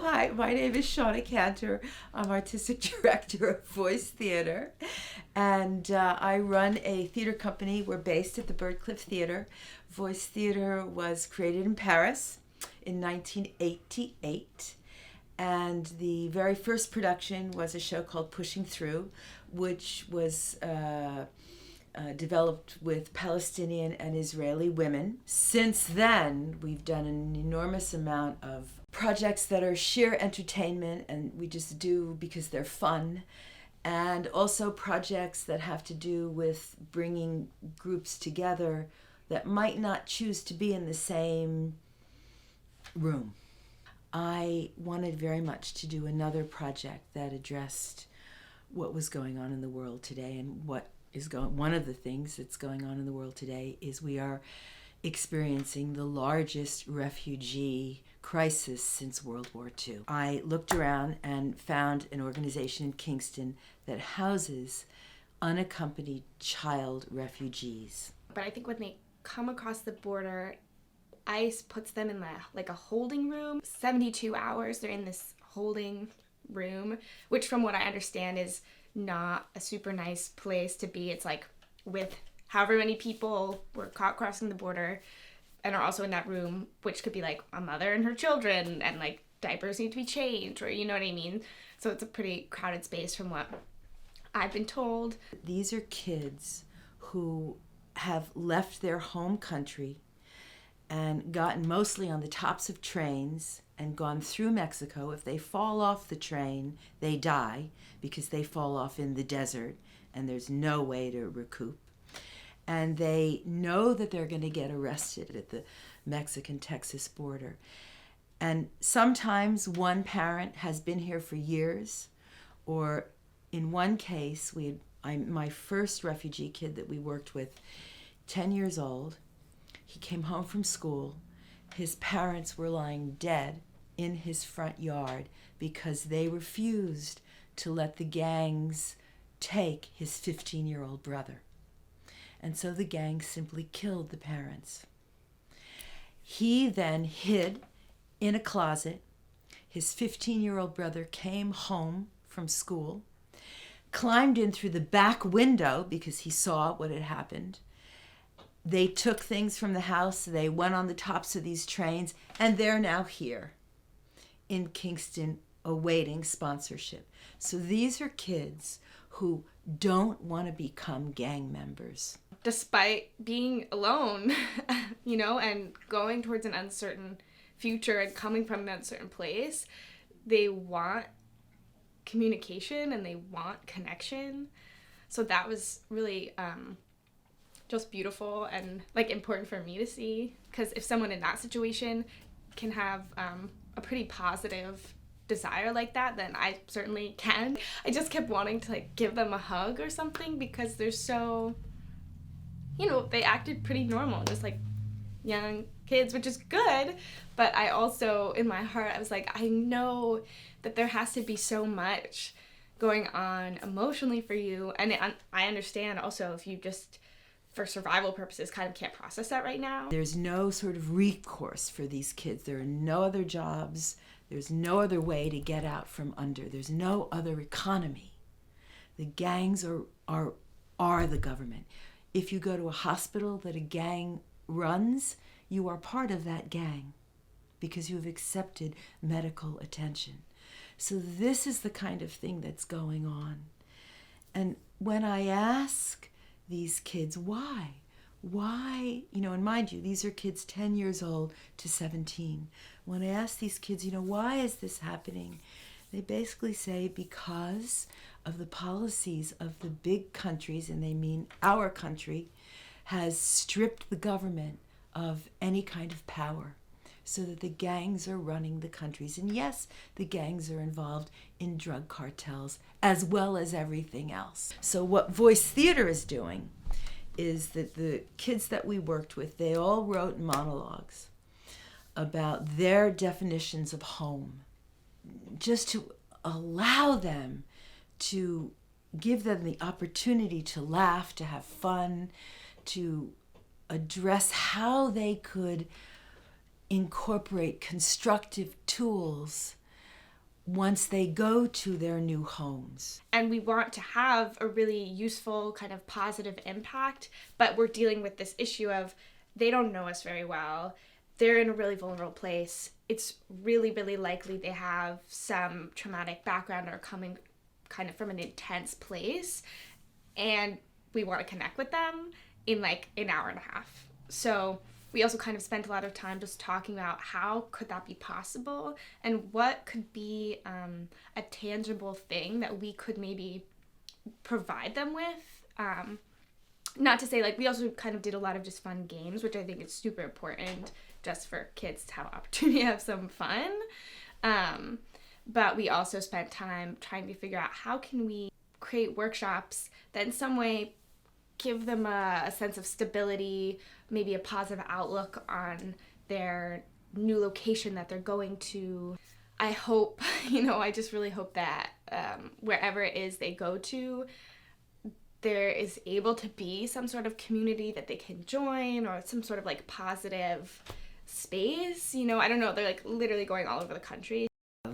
Hi, my name is Shauna Cantor. I'm artistic director of Voice Theater, and I run a theater company. We're based at the Birdcliff Theater. Voice Theater was created in Paris in 1988, and the very first production was a show called Pushing Through, which was developed with Palestinian and Israeli women. Since then, we've done an enormous amount of projects that are sheer entertainment, and we just do because they're fun, and also projects that have to do with bringing groups together that might not choose to be in the same room. I wanted very much to do another project that addressed what was going on in the world today, and one of the things that's going on in the world today is we are experiencing the largest refugee crisis since World War II. I looked around and found an organization in Kingston that houses unaccompanied child refugees. But I think when they come across the border, ICE puts them in a holding room. 72 hours they're in this holding room, which from what I understand is not a super nice place to be. It's like with however many people were caught crossing the border and are also in that room, which could be like a mother and her children, and like diapers need to be changed, or you know what I mean? So it's a pretty crowded space from what I've been told. These are kids who have left their home country and gotten mostly on the tops of trains and gone through Mexico. If they fall off the train, they die because they fall off in the desert and there's no way to recoup. And they know that they're going to get arrested at the Mexican-Texas border. And sometimes one parent has been here for years, or in one case, my first refugee kid that we worked with, 10 years old, he came home from school. His parents were lying dead in his front yard because they refused to let the gangs take his 15-year-old brother. And so the gang simply killed the parents. He then hid in a closet. His 15-year-old brother came home from school, climbed in through the back window because he saw what had happened. They took things from the house, they went on the tops of these trains, and they're now here in Kingston awaiting sponsorship. So these are kids who don't want to become gang members. Despite being alone, and going towards an uncertain future and coming from an uncertain place, they want communication and they want connection. So that was really just beautiful and important for me to see, because if someone in that situation can have a pretty positive desire like that, then I certainly can. I just kept wanting to give them a hug or something, because they're so, they acted pretty normal, just like young kids, which is good. But I also, in my heart, I was like, I know that there has to be so much going on emotionally for you, and I understand also if you just, for survival purposes, kind of can't process that right now. There's no sort of recourse for these kids. There are no other jobs. There's no other way to get out from under. There's no other economy. The gangs are the government. If you go to a hospital that a gang runs, you are part of that gang because you have accepted medical attention. So this is the kind of thing that's going on. And when I ask these kids, why, and mind you, these are kids 10 years old to 17. When I ask these kids, why is this happening? They basically say because of the policies of the big countries, and they mean our country, has stripped the government of any kind of power so that the gangs are running the countries. And yes, the gangs are involved in drug cartels as well as everything else. So what Voice Theater is doing is that the kids that we worked with, they all wrote monologues about their definitions of home, just to allow them, to give them the opportunity to laugh, to have fun, to address how they could incorporate constructive tools once they go to their new homes. And we want to have a really useful kind of positive impact, but we're dealing with this issue of they don't know us very well. They're in a really vulnerable place. It's really, really likely they have some traumatic background or coming kind of from an intense place. And we want to connect with them in like an hour and a half. So we also kind of spent a lot of time just talking about how could that be possible and what could be a tangible thing that we could maybe provide them with. Not to say, like, we also kind of did a lot of just fun games, which I think is super important just for kids to have an opportunity to have some fun. But we also spent time trying to figure out how can we create workshops that in some way give them a sense of stability, maybe a positive outlook on their new location that they're going to. I hope, I just really hope that wherever it is they go to, there is able to be some sort of community that they can join or some sort of like positive space. I don't know, they're like literally going all over the country.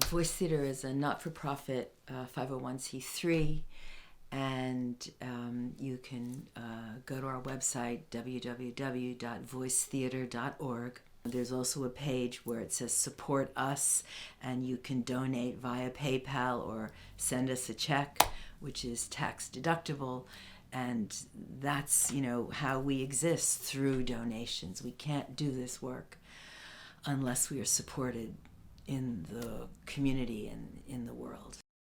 Voice Theater is a not-for-profit 501c3, and you can go to our website, www.voicetheater.org. There's also a page where it says support us, and you can donate via PayPal or send us a check, which is tax deductible. And that's, how we exist, through donations. We can't do this work unless we are supported in the community and in the world.